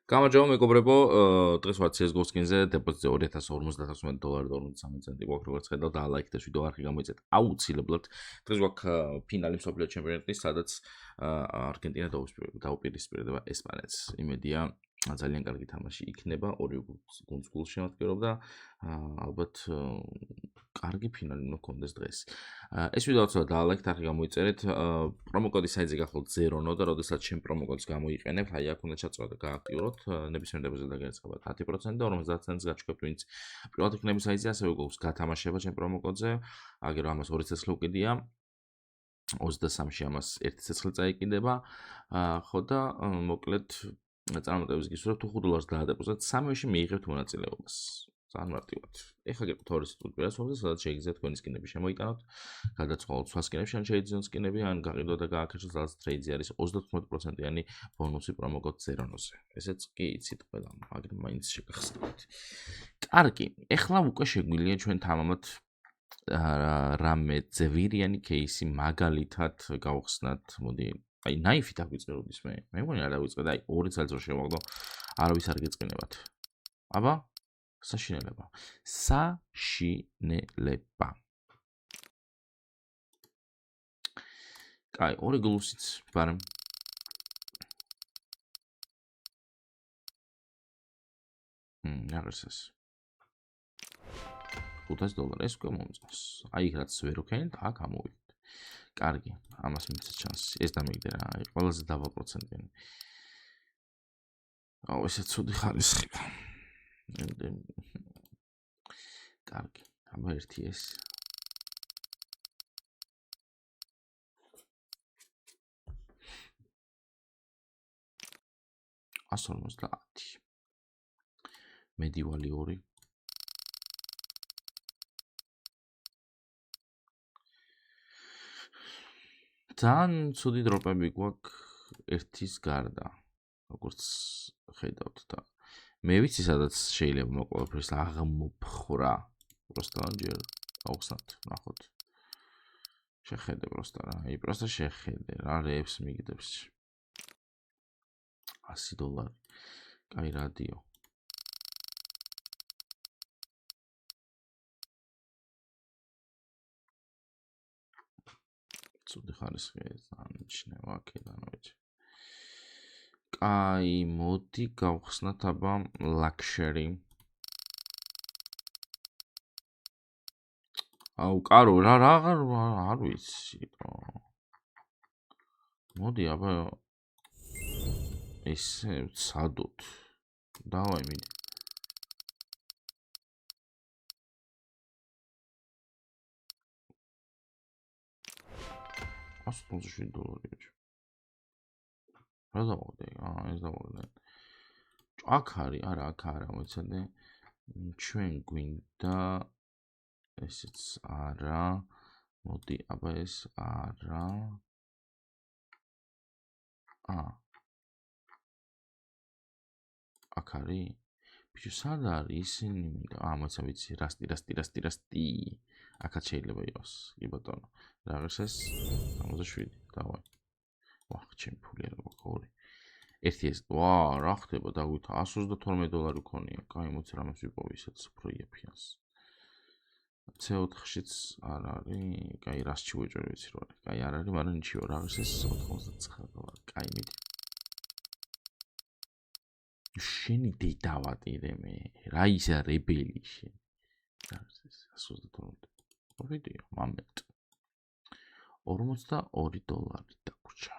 გამარჯობა მეგობრებო, დღეს ვარ CS:GO სკინზე, დეპოზიტზე $2050 და 53 ცენტი გვაქვს, როგორც ხედავთ, ლაიქდეს ვიდეო არხი გამოიწეთ აუცილებლად. დღეს გვაქვს ფინალი მსოფლიო ჩემპიონატის, სადაც არგენტინა დაუპირისპირდება ესპანეთს. იმედია ძალიან კარგი თამაში იქნება, ორი გუნდს გულს შემატკივრობდა, ალბათ კარგი ფინალი უნდა გქონდეს დღეს. ეს ვიდეო ცოტა დაალაიქთ, არხი გამოიწერეთ, პრომოკოდი საიტზე გახლავთ 0 და როდესაც შენ პრომოკოდს გამოიყენებთ, აი აქ უნდა ჩაწვათ და გააქტიუროთ, ნებისმიერ დებოზე დაგერწყებათ 10% და 50 ცენტს გაჩქებთ, ვინც პირველად იქნება საიტზე, ასევე გულს გათამაშება ჩემ პრომოკოდზე, აგერ ამას 2 ცეცხლი უკიდია. 23-ში ამას 1 ცეცხლი წაიკიდება, ხო და მოკლედ წარმატებებს გისურვებთ, თუ $5 დაადეპოზიტეთ, სამივეში მიიღებთ მონაწილეობას. ძალიან მარტივად. ეხლა გიყავთ ორი სტუდია პლატფორმაზე, სადაც შეგიძლიათ თქვენი სკინები შემოიტანოთ, გადაწყვალოთ სხვა სკინებში, ან შეიძინოთ სკინები, ან გაყიდოთ და გააკეთოთ, სადაც ტრეიდზე არის 35%-იანი ბონუსი პრომოკოდ 0-ზე. ესეც კი იცით ყველა, მაგრამ მაინც შეგახსნათ. კარგი, ეხლა უკვე შეგვიძლია ჩვენ თამამად რამე ძვირიანი кейსი მაგალითად გავხსნათ, მოდი აი ნაიფით აგვიწყეროდის მე მგონი არ დავიწყე და აი 2 წელს რო შევაგდო არავის არ გიწყინებათ. აბა საშინელება. კაი, 2 გლუსიც ბარემ. აღარსეს. $500 ეს უკვე მომწონს. აი იქ რაც ვერ ვქენით, აქ ამოვიდეთ. კარგი, ამას მიცეთ შანსი. ეს დამიგდე რა, აი ყველაზე დაბალ პროცენტიანი. აუ, ესე ცუდი ხარისხია. კარგი, აბა ერთი ეს. $150. მედივალი 2. ძალიან ცუდი დროპები გვაქვს ერთის გარდა, როგორც ხედავთ და მე ვიცი სადაც შეიძლება მოყოლაფერს აღმოფხრა. просто ჯერ გავხსნათ, ნახოთ. შეხედე просто რა, აი просто შეხედე რა რეებს მიგდებს. $100. კაი რადიო. ცუდი ხარისხია, ანიშნევა აქედან ვიცი. კაი, მოდი გავხსნათ აბა luxury. აუ, კარო, რა არ ვიცი რა. მოდი აბა ესე ვცადოთ. დავაი მიდი. $127. რა დავაგდე? ეს დავაგდე. აქ არის, არა, აქ არა, მოიცადე. ჩვენ გვინდა ესეც არა. მოდი, აბა ეს არა. აქ არის? ბიჭო, სად არის ისინი? მოიცა ვიცი, რასტი. აქაც შეიძლება იყოს. კი ბატონო. რა ღირს ეს? 67. დავაი. ვახ, ჩემ ფული არა გვაქვს 2. ერთი ეს. ვა, რა ხდება დაგვით $132 გქონია. კაი, მოც რამეს ვიპოვე ისაც უფრო იაფიანს. C4-შიც არ არის. კაი, რასში ვეჭვი ვიცი რა არის. კაი, არ არის, მაგრამ ნიჩიო, რა ღირს ეს $99. კაი, მიდი. შენი დედა ვატირე მე. რა ისა რებელი შენ. რა ღირს ეს $132. ვიდეო, მომენტ. $42 დაგვრჩა.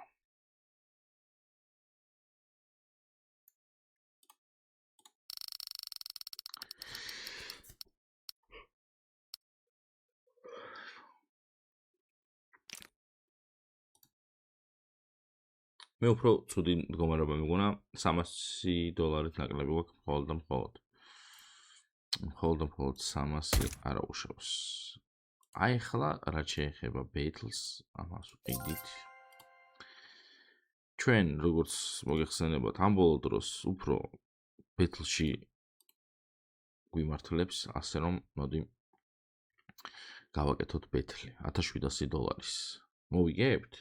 მე უფრო ცუდი მდგომარეობა მეგონა, $300 ნაკლები გვაქვს მხოლოდ. მხოლოდ 300 არა უშავს. აი ხლა რა შეეხება ბეთლს, ამას ვყიდით. ჩვენ როგორც მოგეხსენებათ, ამ ბოლო დროს უფრო ბეთლში გვიმართლებს, ასე რომ მოდი გავაკეთოთ ბეთლი $1700. მოვიგებთ?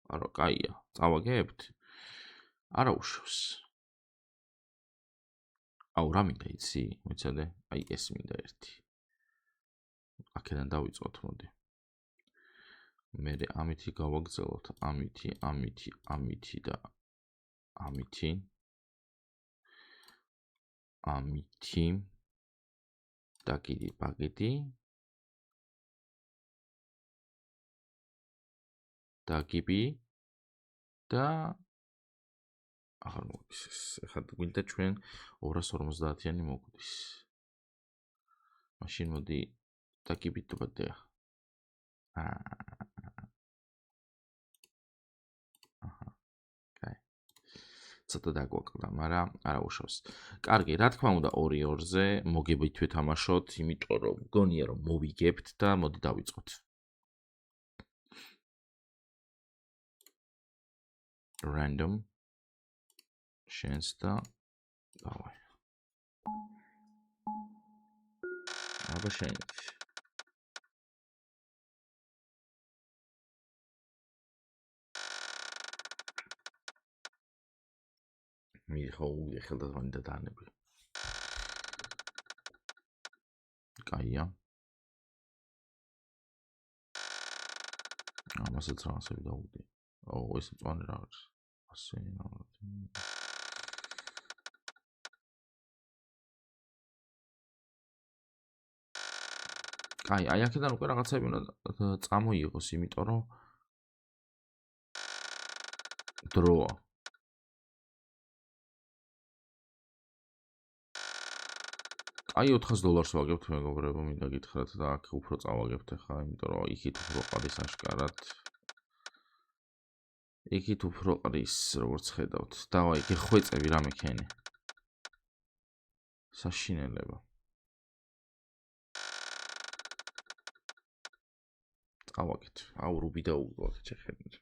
არა, კაია, წავაგებთ? არა უშავს. აუ რა მინდა იცი? მიცადე? აი ეს მინდა ერთი. აქედან დავიწყოთ, მოდი. მე ამითი გავაგზავნოთ, ამითი და ამითი. დაგიდი პაკეტი. დაგიბი და აღარ მოგდის ეს. ეხლა გვინდა ჩვენ 250-იანი მოგვდის. მაშინ მოდი დაგიბით დაბადია. ცოტა დაგვაკლდა, მაგრამ არა უშავს. კარგი, რა თქმა უნდა 2-2-ზე მოგებით ვეთამაშოთ, იმიტომ რომ მგონია რომ მოვიგებთ და მოდი დავიწყოთ. Random შენს და დავაი. აბა შენი. მიხოული ხელდადვანი და დანები. კაია. ამასაც რაღაცები დავუდი. ეს მწვანე რა არის? ასე კაი, აი აქედან უკვე რაღაცები უნდა წამოიღოს, იმიტომ რომ დროა. აი $400 ვაგებთ მეგობრებო, მინდა გითხრათ და აქ უფრო წავაგებთ ახლა, იმიტომ რომ იქით უფრო ყადის აშკარად. იქით უფრო ყრის, როგორც ხედავთ. დავაი, გეხვეწები რა მექენი. საშინელება. წავაგეთ. აუ რუბი და უგდოთ შეხედეთ.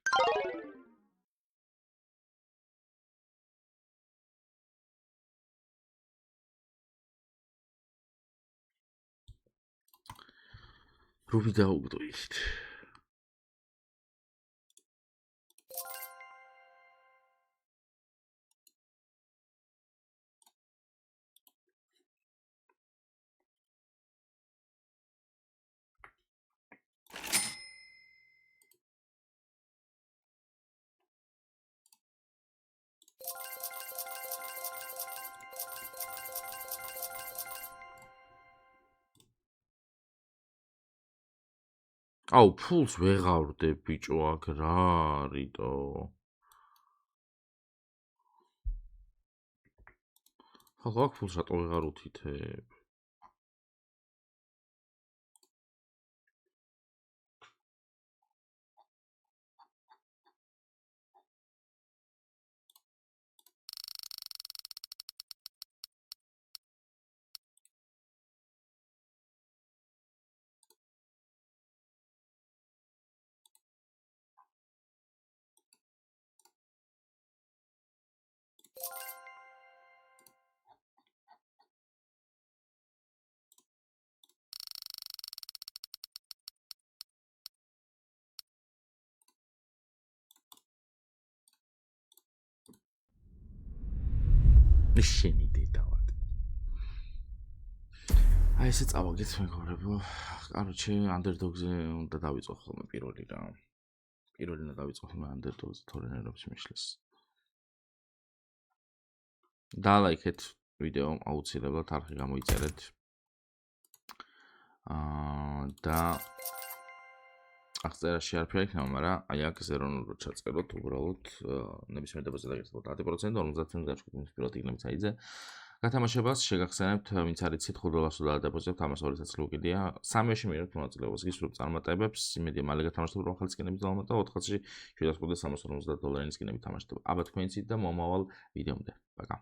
რუბი დაუგდო ისეთ. აუ ფულს ვეღავდე ბიჭო აქ რა არისო. ხალხო აქ ფულს რატო ვეღარ უთითებ? შენი დედავად. აი ესე წავაგეთ მეგობრებო. კაროჩე, underdog-ზე უნდა დავიწყო ხოლმე პირველი რა. პირველი უნდა დავიწყო ხოლმე underdog-ზე, თორე ნერვებს მიშლეს. დალაიქეთ ვიდეო, აუცილებლად არხი გამოიწერეთ. და აღწერაში არაფერი იქნება, მაგრამ აი აქ ზერონურად ჩაწეროთ უბრალოდ ნებისმიერ დებაზე დაგერწოთ 10%, 50% დაჭყუთ პირველ ტიგნებს აიძე. გათამაშებას შეგახსენებთ, ვინც არ იცით $5 დადებოზებთ, ამას 200 ლუკიდია. 3-ში მიიღებთ მონაწილეობას, გისურვებთ წარმატებებს, იმედია მალე გათამაშოთ უბრალოდ ახალი სკინების დალმატა, 4-ში $750 $350 სკინები თამაშობთ. აბა თქვენიცით და მომავალ ვიდეომდე. პაკა.